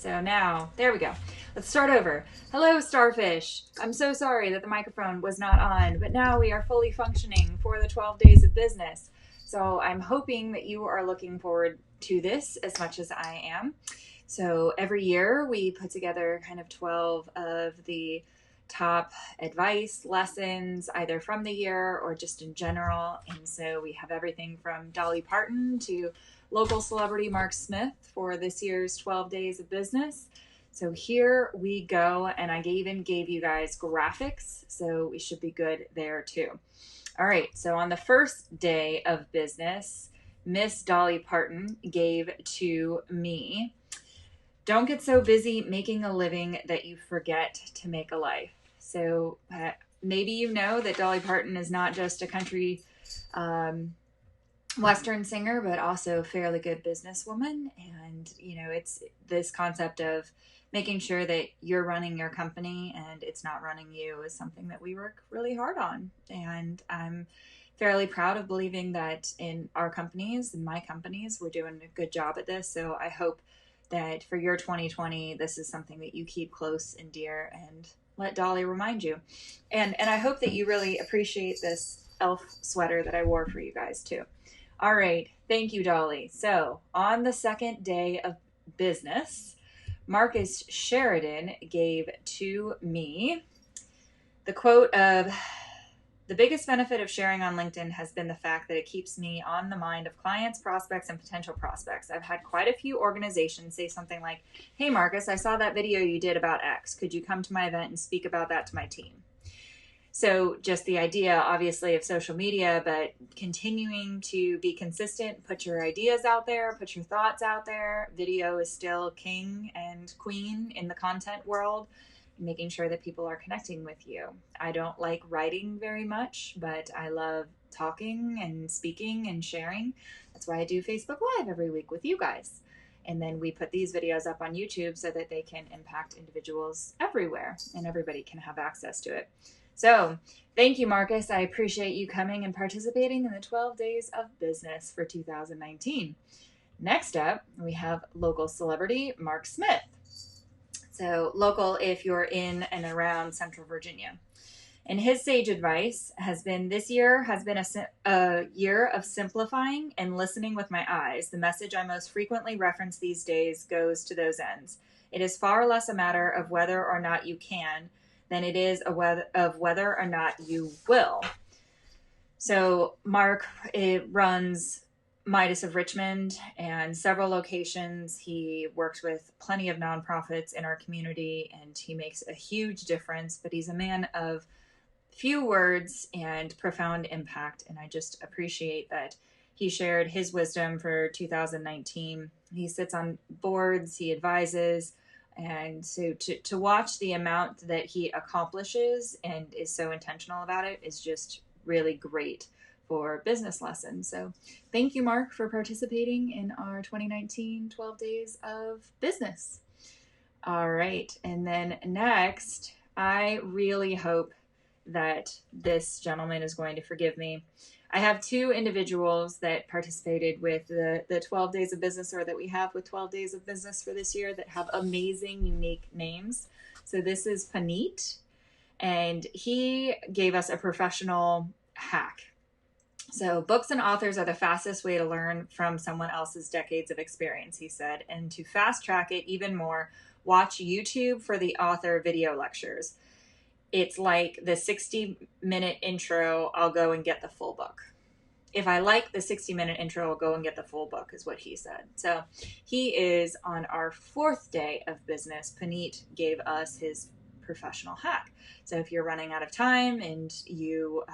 So now, there we go. Let's start over. Hello, Starfish. I'm so sorry that the microphone was not on, but now we are fully functioning for the 12 days of business. So I'm hoping that you are looking forward to this as much as I am. So every year we put together kind of 12 of the top advice lessons, either from the year or just in general. And so we have everything from Dolly Parton to local celebrity Mark Smith for this year's 12 days of business. So here we go, and I even gave you guys graphics, so we should be good there too. All right, so on the first day of business, Miss Dolly Parton gave to me, don't get so busy making a living that you forget to make a life. So maybe you know that Dolly Parton is not just a country Western singer, but also a fairly good businesswoman. And, you know, it's this concept of making sure that you're running your company and it's not running you is something that we work really hard on. And I'm fairly proud of believing that in our companies, in my companies, we're doing a good job at this. So I hope that for your 2020, this is something that you keep close and dear and let Dolly remind you. And I hope that you really appreciate this elf sweater that I wore for you guys too. All right. Thank you, Dolly. So on the second day of business, Marcus Sheridan gave to me the quote of, the biggest benefit of sharing on LinkedIn has been the fact that it keeps me on the mind of clients, prospects, and potential prospects. I've had quite a few organizations say something like, hey, Marcus, I saw that video you did about X. Could you come to my event and speak about that to my team? So just the idea, obviously, of social media, but continuing to be consistent, put your ideas out there, put your thoughts out there. Video is still king and queen in the content world, making sure that people are connecting with you. I don't like writing very much, but I love talking and speaking and sharing. That's why I do Facebook Live every week with you guys. And then we put these videos up on YouTube so that they can impact individuals everywhere and everybody can have access to it. So thank you, Marcus. I appreciate you coming and participating in the 12 days of business for 2019. Next up, we have local celebrity Mark Smith. So local if you're in and around Central Virginia. And his sage advice has been, this year has been a year of simplifying and listening with my eyes. The message I most frequently reference these days goes to those ends. It is far less a matter of whether or not you can than it is of whether or not you will. So Mark runs Midas of Richmond and several locations. He works with plenty of nonprofits in our community and he makes a huge difference, but he's a man of few words and profound impact. And I just appreciate that he shared his wisdom for 2019. He sits on boards, he advises, and so to watch the amount that he accomplishes and is so intentional about it is just really great for business lessons. So thank you, Mark, for participating in our 2019 12 days of business. All right. And then next, I really hope that this gentleman is going to forgive me. I have two individuals that participated with the 12 days of business, or that we have with 12 days of business for this year, that have amazing, unique names. So this is Paneet, and he gave us a professional hack. So books and authors are the fastest way to learn from someone else's decades of experience, he said. And to fast track it even more, watch YouTube for the author video lectures. It's like the 60-minute intro, I'll go and get the full book. If I like the 60-minute intro, I'll go and get the full book, is what he said. So he is on our fourth day of business. Paneet gave us his professional hack. So if you're running out of time and you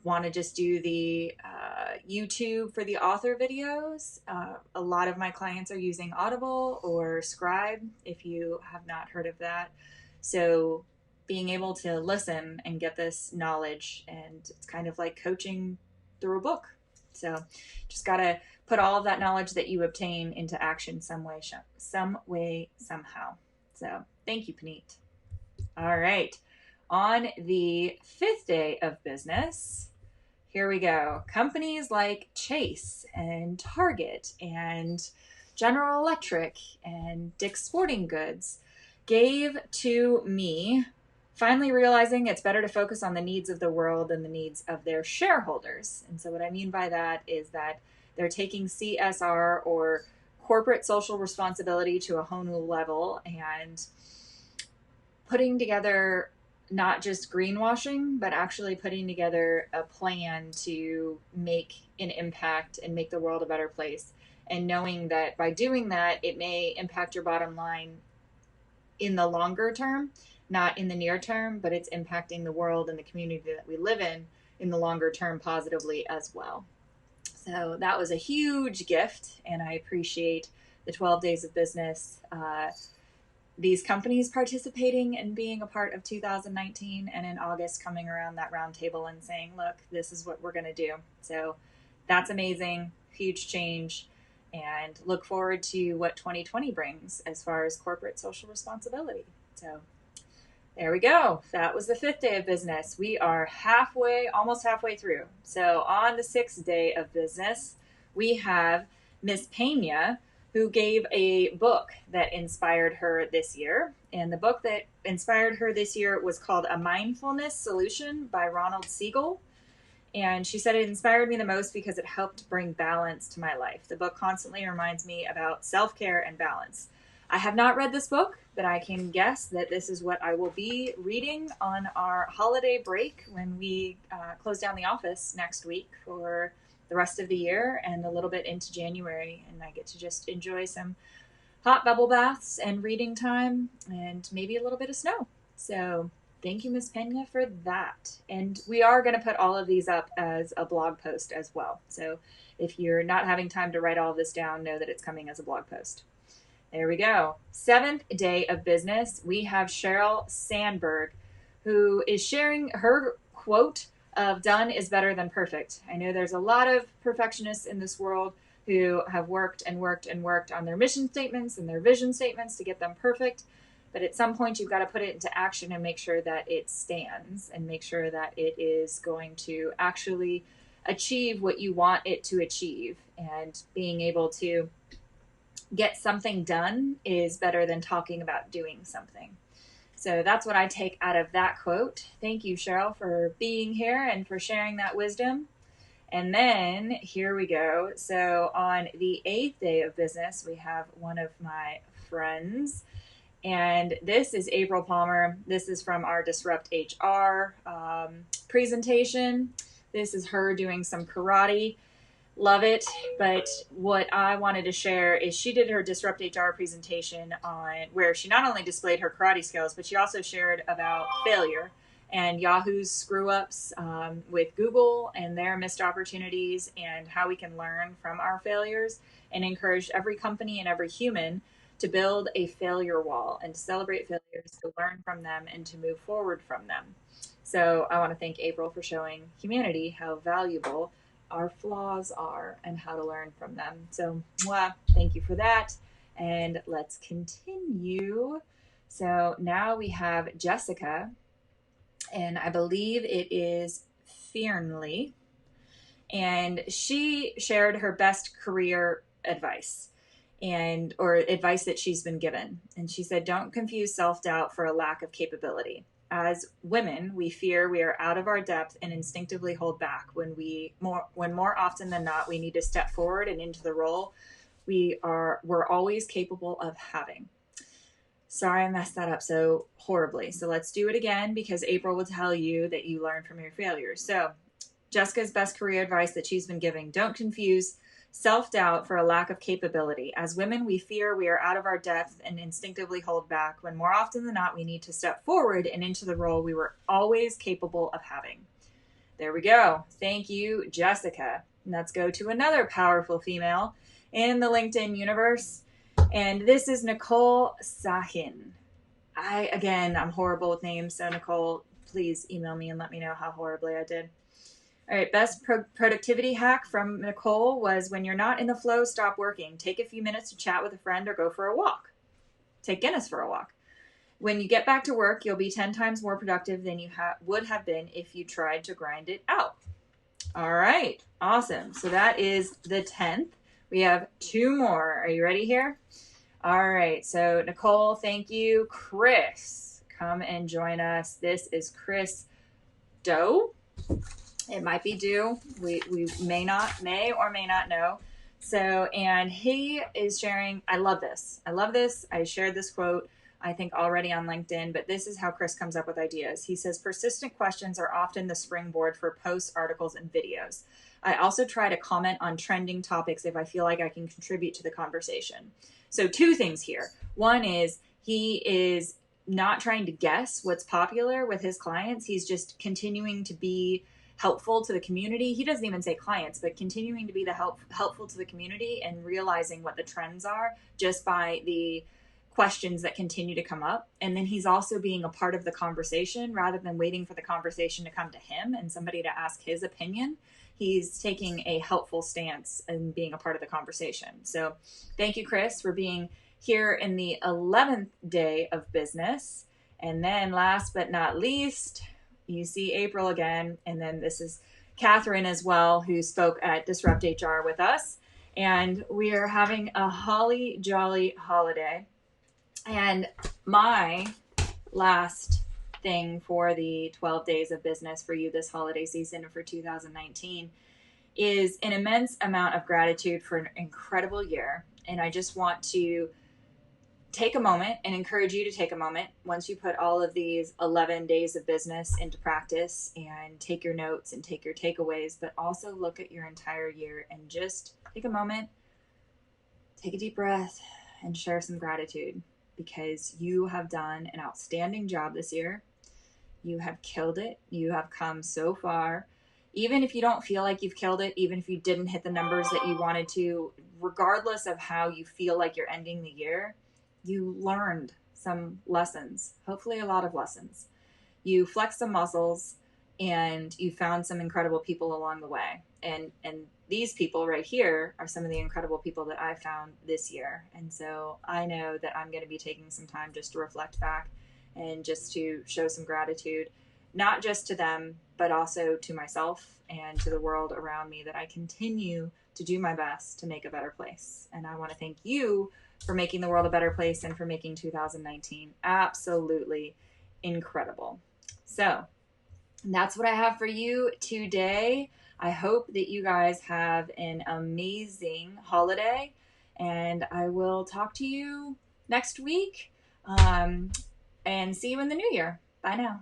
want to just do the YouTube for the author videos, a lot of my clients are using Audible or Scribe, if you have not heard of that. So being able to listen and get this knowledge, and it's kind of like coaching through a book. So just got to put all of that knowledge that you obtain into action some way, somehow. So thank you, Paneet. All right. On the fifth day of business, here we go. Companies like Chase and Target and General Electric and Dick's Sporting Goods gave to me, finally realizing it's better to focus on the needs of the world than the needs of their shareholders. And so what I mean by that is that they're taking CSR, or corporate social responsibility, to a whole new level and putting together not just greenwashing, but actually putting together a plan to make an impact and make the world a better place. And knowing that by doing that, it may impact your bottom line in the longer term, not in the near term, but it's impacting the world and the community that we live in the longer term positively as well. So that was a huge gift, and I appreciate the 12 days of business, these companies participating and being a part of 2019, and in August coming around that round table and saying, look, this is what we're going to do. So that's amazing, huge change, and look forward to what 2020 brings as far as corporate social responsibility. So there we go. That was the 5th day of business. We are almost halfway through. So on the 6th day of business, we have Miss Pena, who gave a book that inspired her this year. And the book that inspired her this year was called A Mindfulness Solution by Ronald Siegel. And she said it inspired me the most because it helped bring balance to my life. The book constantly reminds me about self-care and balance. I have not read this book, but I can guess that this is what I will be reading on our holiday break when we close down the office next week for the rest of the year and a little bit into January. And I get to just enjoy some hot bubble baths and reading time and maybe a little bit of snow. So thank you, Ms. Pena, for that. And we are going to put all of these up as a blog post as well. So if you're not having time to write all of this down, know that it's coming as a blog post. There we go. 7th day of business, we have Sheryl Sandberg, who is sharing her quote of done is better than perfect. I know there's a lot of perfectionists in this world who have worked and worked and worked on their mission statements and their vision statements to get them perfect. But at some point, you've got to put it into action and make sure that it stands and make sure that it is going to actually achieve what you want it to achieve. And being able to get something done is better than talking about doing something. So that's what I take out of that quote. Thank you, Sheryl, for being here and for sharing that wisdom. And then here we go. So on the 8th day of business, we have one of my friends, and this is April Palmer. This is from our Disrupt HR presentation. This is her doing some karate. Love it. But what I wanted to share is she did her Disrupt HR presentation on where she not only displayed her karate skills, but she also shared about failure and Yahoo's screw ups with Google and their missed opportunities and how we can learn from our failures, and encouraged every company and every human to build a failure wall and to celebrate failures, to learn from them and to move forward from them. So I want to thank April for showing humanity how valuable our flaws are and how to learn from them. So thank you for that. And let's continue. So now we have Jessica, and I believe it is Fearnley, and she shared her best career advice or advice that she's been given. And she said, don't confuse self-doubt for a lack of capability. As women, we fear we are out of our depth and instinctively hold back when more often than not, we need to step forward and into the role we're always capable of having. Sorry, I messed that up so horribly. So let's do it again, because April will tell you that you learn from your failures. So Jessica's best career advice that she's been giving: don't confuse self-doubt for a lack of capability. As women, we fear we are out of our depth and instinctively hold back when more often than not, we need to step forward and into the role we were always capable of having. There we go. Thank you, Jessica. And let's go to another powerful female in the LinkedIn universe. And this is Nicole Sahin. I'm horrible with names. So Nicole, please email me and let me know how horribly I did. All right, best productivity hack from Nicole was: when you're not in the flow, stop working. Take a few minutes to chat with a friend or go for a walk. Take Guinness for a walk. When you get back to work, you'll be 10 times more productive than you would have been if you tried to grind it out. All right, awesome. So that is the 10th. We have two more. Are you ready here? All right. So, Nicole, thank you. Chris, come and join us. This is Chris Doe. It might be due. We may or may not know. So, and he is sharing, I love this. I love this. I shared this quote, I think, already on LinkedIn, but this is how Chris comes up with ideas. He says, persistent questions are often the springboard for posts, articles, and videos. I also try to comment on trending topics if I feel like I can contribute to the conversation. So, two things here. One is he is not trying to guess what's popular with his clients. He's just continuing to be helpful to the community. He doesn't even say clients, but continuing to be helpful to the community and realizing what the trends are just by the questions that continue to come up. And then he's also being a part of the conversation rather than waiting for the conversation to come to him and somebody to ask his opinion. He's taking a helpful stance and being a part of the conversation. So thank you, Chris, for being here in the 11th day of business. And then last but not least, you see April again. And then this is Catherine as well, who spoke at Disrupt HR with us. And we are having a holly jolly holiday. And my last thing for the 12 days of business for you this holiday season for 2019 is an immense amount of gratitude for an incredible year. And I just want to take a moment and encourage you to take a moment once you put all of these 11 days of business into practice and take your notes and take your takeaways, but also look at your entire year and just take a moment, take a deep breath, and share some gratitude, because you have done an outstanding job this year. You have killed it. You have come so far. Even if you don't feel like you've killed it, even if you didn't hit the numbers that you wanted to, regardless of how you feel like you're ending the year, you learned some lessons, hopefully a lot of lessons. You flexed some muscles and you found some incredible people along the way. And these people right here are some of the incredible people that I found this year. And so I know that I'm going to be taking some time just to reflect back and just to show some gratitude, not just to them, but also to myself and to the world around me, that I continue to do my best to make a better place. And I want to thank you for making the world a better place and for making 2019 absolutely incredible. So that's what I have for you today. I hope that you guys have an amazing holiday, and I will talk to you next week and see you in the new year. Bye now.